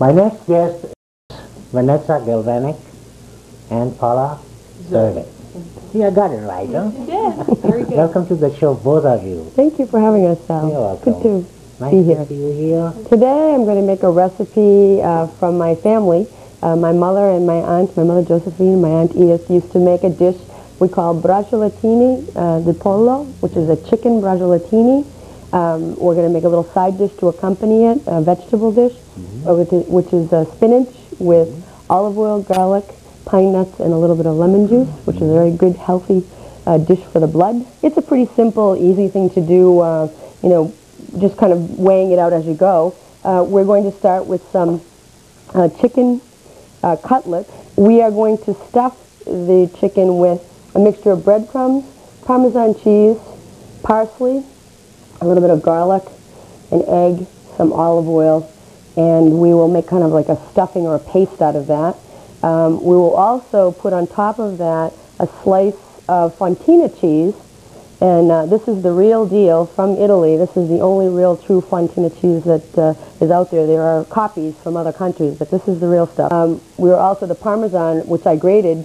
My next guest is Vanessa Galvanek and Paula Zerdes. See, I got it right, huh? You did. Very good. Welcome to the show, both of you. Thank you for having us, Sal. You're welcome. Good to Nice be to here. see you here. Today I'm going to make a recipe from my family. My mother and my aunt, my mother Josephine, my aunt Edith, used to make a dish we call Braciole di pollo, which is a chicken braciolatini. We're going to make a little side dish to accompany it, a vegetable dish, which is spinach with olive oil, garlic, pine nuts, and a little bit of lemon juice, which is a very good, healthy dish for the blood. It's a pretty simple, easy thing to do, you know, just kind of weighing it out as you go. We're going to start with some chicken cutlets. We are going to stuff the chicken with a mixture of breadcrumbs, Parmesan cheese, parsley, a little bit of garlic, an egg, some olive oil, and we will make kind of like a stuffing or a paste out of that. We will also put on top of that a slice of fontina cheese, and this is the real deal from Italy. This is the only real true fontina cheese that is out there. There are copies from other countries, but this is the real stuff. We are also the Parmesan, which I grated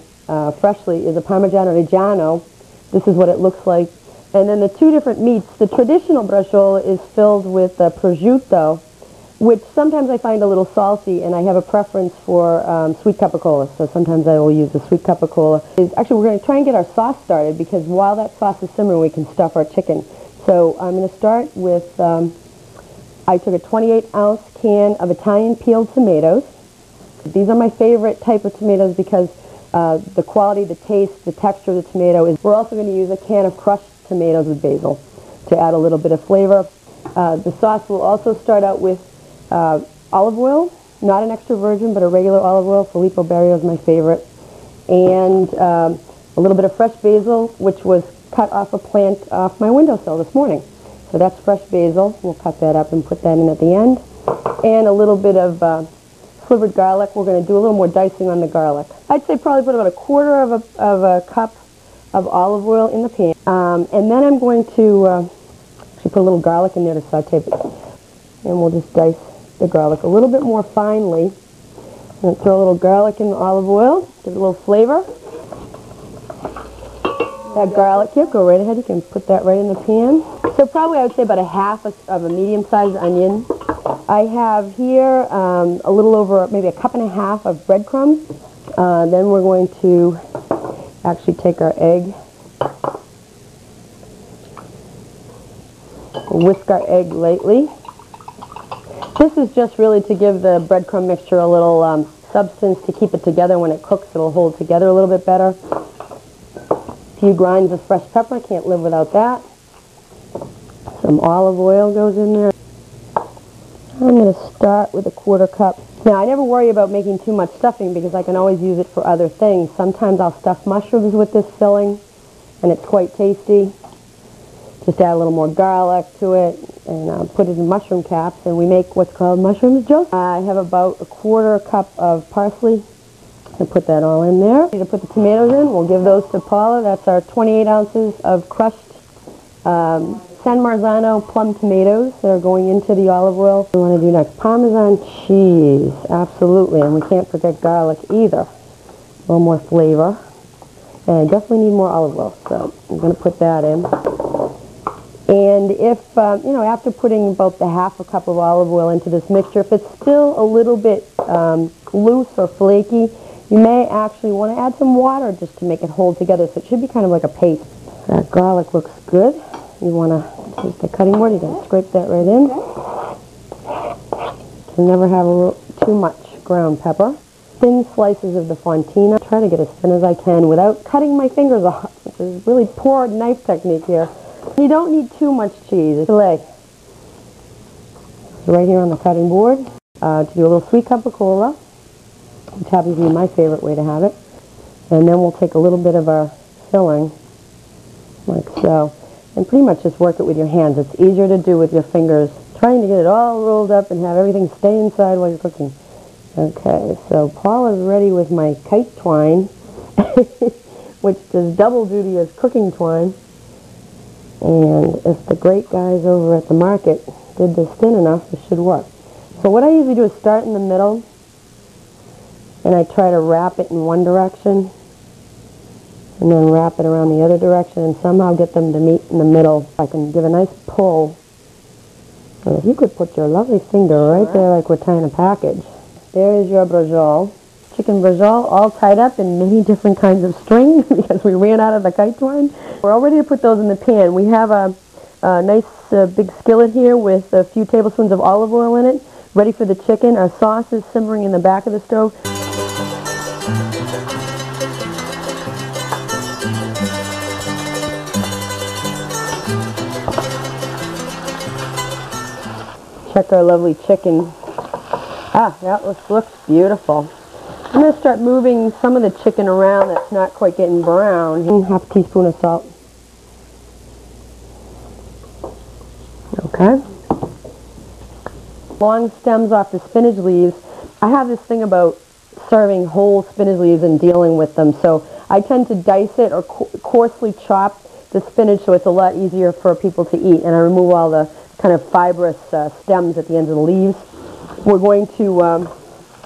freshly, is a Parmigiano Reggiano. This is what it looks like. And then the two different meats. The traditional braciole is filled with prosciutto, which sometimes I find a little salty, and I have a preference for sweet capicola. So sometimes I will use the sweet capicola. Actually, we're going to try and get our sauce started, because while that sauce is simmering, we can stuff our chicken. So I'm going to start with, I took a 28-ounce can of Italian peeled tomatoes. These are my favorite type of tomatoes because the quality, the taste, the texture of the tomato is. We're also going to use a can of crushed tomatoes with basil to add a little bit of flavor. The sauce will also start out with olive oil, not an extra virgin, but a regular olive oil. Filippo Berrio is my favorite. And a little bit of fresh basil, which was cut off a plant off my windowsill this morning. So that's fresh basil. We'll cut that up and put that in at the end. And a little bit of slivered garlic. We're going to do a little more dicing on the garlic. I'd say probably put about a quarter of a cup of olive oil in the pan. And then I'm going to actually put a little garlic in there to saute it. And we'll just dice the garlic a little bit more finely. I'm going to throw a little garlic in the olive oil, give it a little flavor. That garlic here, go right ahead. You can put that right in the pan. So probably I would say about a half of a medium-sized onion. I have here a little over maybe a cup and a half of breadcrumbs. Then we're going to actually take our egg, whisk our egg lightly. This is just really to give the breadcrumb mixture a little substance to keep it together. When it cooks, it'll hold together a little bit better. A few grinds of fresh pepper, can't live without that. Some olive oil goes in there. I'm going to start with a quarter cup. Now, I never worry about making too much stuffing because I can always use it for other things. Sometimes I'll stuff mushrooms with this filling, and it's quite tasty. Just add a little more garlic to it, and put it in mushroom caps, and we make what's called mushrooms Joseph. I have about a quarter cup of parsley. I'll put that all in there. Ready to put the tomatoes in. We'll give those to Paula. That's our 28 ounces of crushed San Marzano plum tomatoes that are going into the olive oil. What we want to do next, Parmesan cheese, absolutely, and we can't forget garlic either. A little more flavor, and I definitely need more olive oil, so I'm going to put that in. And if, you know, after putting about the half a cup of olive oil into this mixture, if it's still a little bit loose or flaky, you may actually want to add some water just to make it hold together, so it should be kind of like a paste. That garlic looks good. You want to take the cutting board, you can scrape that right in. You never have too much ground pepper. Thin slices of the fontina. Try to get as thin as I can without cutting my fingers off, which is really poor knife technique here. You don't need too much cheese. It's filet. Right here on the cutting board. To do a little sweet capicola, which happens to be my favorite way to have it. And then we'll take a little bit of our filling, like so. And pretty much just work it with your hands. It's easier to do with your fingers. Trying to get it all rolled up and have everything stay inside while you're cooking. Okay, so Paula's ready with my kite twine, which does double duty as cooking twine. And if the great guys over at the market did this thin enough, it should work. So what I usually do is start in the middle, and I try to wrap it in one direction, and then wrap it around the other direction, and somehow get them to meet in the middle. I can give a nice pull. And if you could put your lovely finger right there like we're tying a package. There is your braciole. Chicken braciole, all tied up in many different kinds of string because we ran out of the kite twine. We're all ready to put those in the pan. We have a nice big skillet here with a few tablespoons of olive oil in it, ready for the chicken. Our sauce is simmering in the back of the stove. Check our lovely chicken. Ah, that looks beautiful. I'm going to start moving some of the chicken around that's not quite getting brown. Half a teaspoon of salt. Okay. Long stems off the spinach leaves. I have this thing about serving whole spinach leaves and dealing with them, so I tend to dice it or coarsely chop the spinach so it's a lot easier for people to eat, and I remove all the kind of fibrous stems at the ends of the leaves. We're going to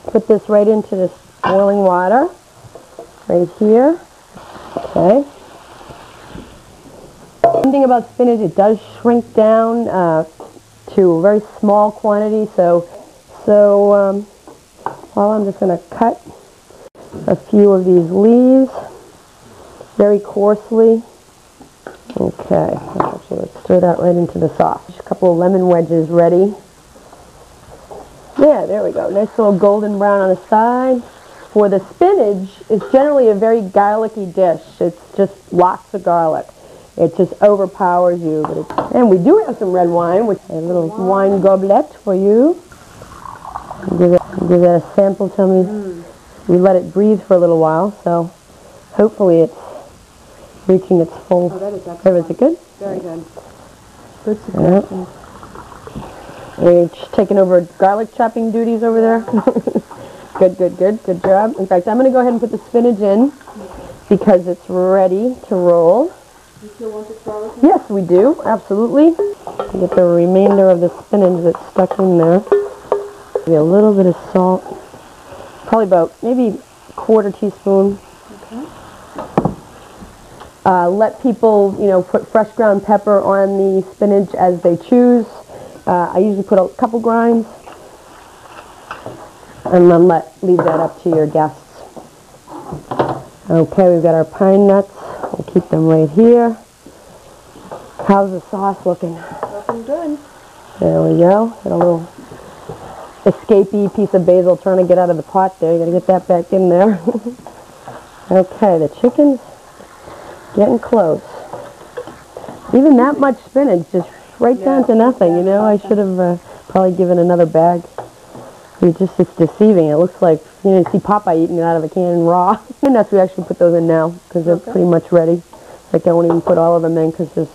put this right into this boiling water right here. Okay. One thing about spinach, it does shrink down to a very small quantity, so I'm just going to cut a few of these leaves very coarsely. Okay, actually let's stir that right into the sauce. Just a couple of lemon wedges ready. Yeah, there we go. Nice little golden brown on the side. For the spinach, it's generally a very garlicky dish. It's just lots of garlic. It just overpowers you. And we do have some red wine, which a little wine goblet for you. Give that a sample. Tell me. We let it breathe for a little while, so hopefully it's reaching its full. Oh, that is excellent. Is it good? Very good. Good suggestion. Yep. We're just taking over garlic chopping duties over there. Good job. In fact, I'm going to go ahead and put the spinach in because it's ready to roll. You still want the garlic? Yes, we do. Absolutely. Get the remainder of the spinach that's stuck in there. Maybe a little bit of salt. Probably about maybe a quarter teaspoon. Okay. Let people, put fresh ground pepper on the spinach as they choose. I usually put a couple grinds, and then leave that up to your guests. Okay, we've got our pine nuts. We'll keep them right here. How's the sauce looking? Looking good. There we go. Got a little escapee piece of basil trying to get out of the pot there. You got to get that back in there. Okay, the chicken's getting close. Even that much spinach, just right down to nothing, I should have probably given another bag. It's deceiving. It looks like, you see Popeye eating it out of a can raw. And that's we actually put those in now because they're pretty much ready. Like I won't even put all of them in because there's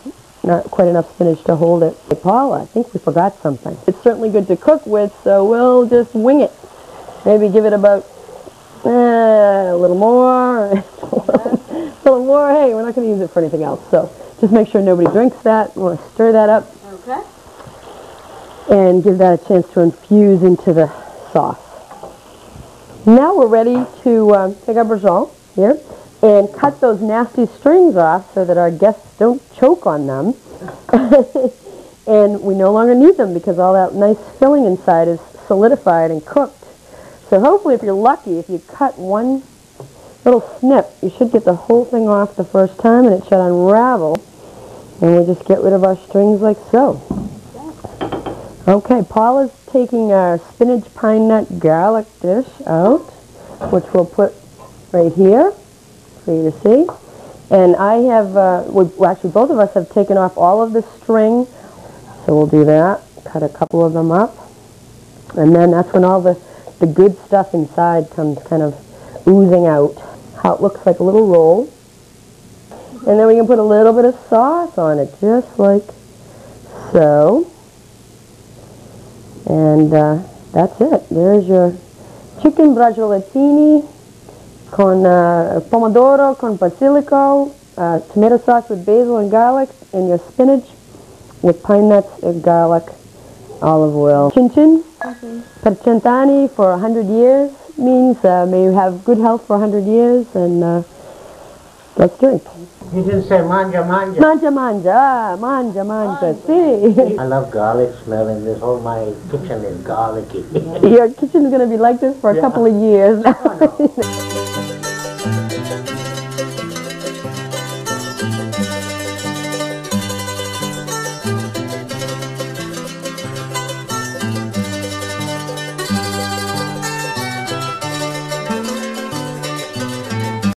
not quite enough spinach to hold it. Hey, Paula, I think we forgot something. It's certainly good to cook with, so we'll just wing it. Maybe give it about a little more, a little more. Hey, we're not going to use it for anything else. So just make sure nobody drinks that. We want to stir that up. Okay. And give that a chance to infuse into the sauce. Now we're ready to take our braciole here and cut those nasty strings off so that our guests don't choke on them. And we no longer need them because all that nice filling inside is solidified and cooked. So hopefully, if you're lucky, if you cut one little snip, you should get the whole thing off the first time and it should unravel. And we just get rid of our strings like so. Okay, Paula's taking our spinach pine nut garlic dish out, which we'll put right here for you to see. And I have, actually both of us have taken off all of the string, so we'll do that. Cut a couple of them up. And then that's when all the good stuff inside comes kind of oozing out. How it looks like a little roll. And then we can put a little bit of sauce on it, just like so. And that's it. There's your chicken bracioletini con pomodoro, con basilico, tomato sauce with basil and garlic, and your spinach with pine nuts and garlic olive oil. Chin-chin, per cent'anni, for 100 years, means may you have good health for 100 years, and let's drink. You didn't say manja, manja. Manja, manja, manja, manja, see. I love garlic smell in this. Whole my kitchen is garlicky. Your kitchen is going to be like this for a couple of years. Oh, no.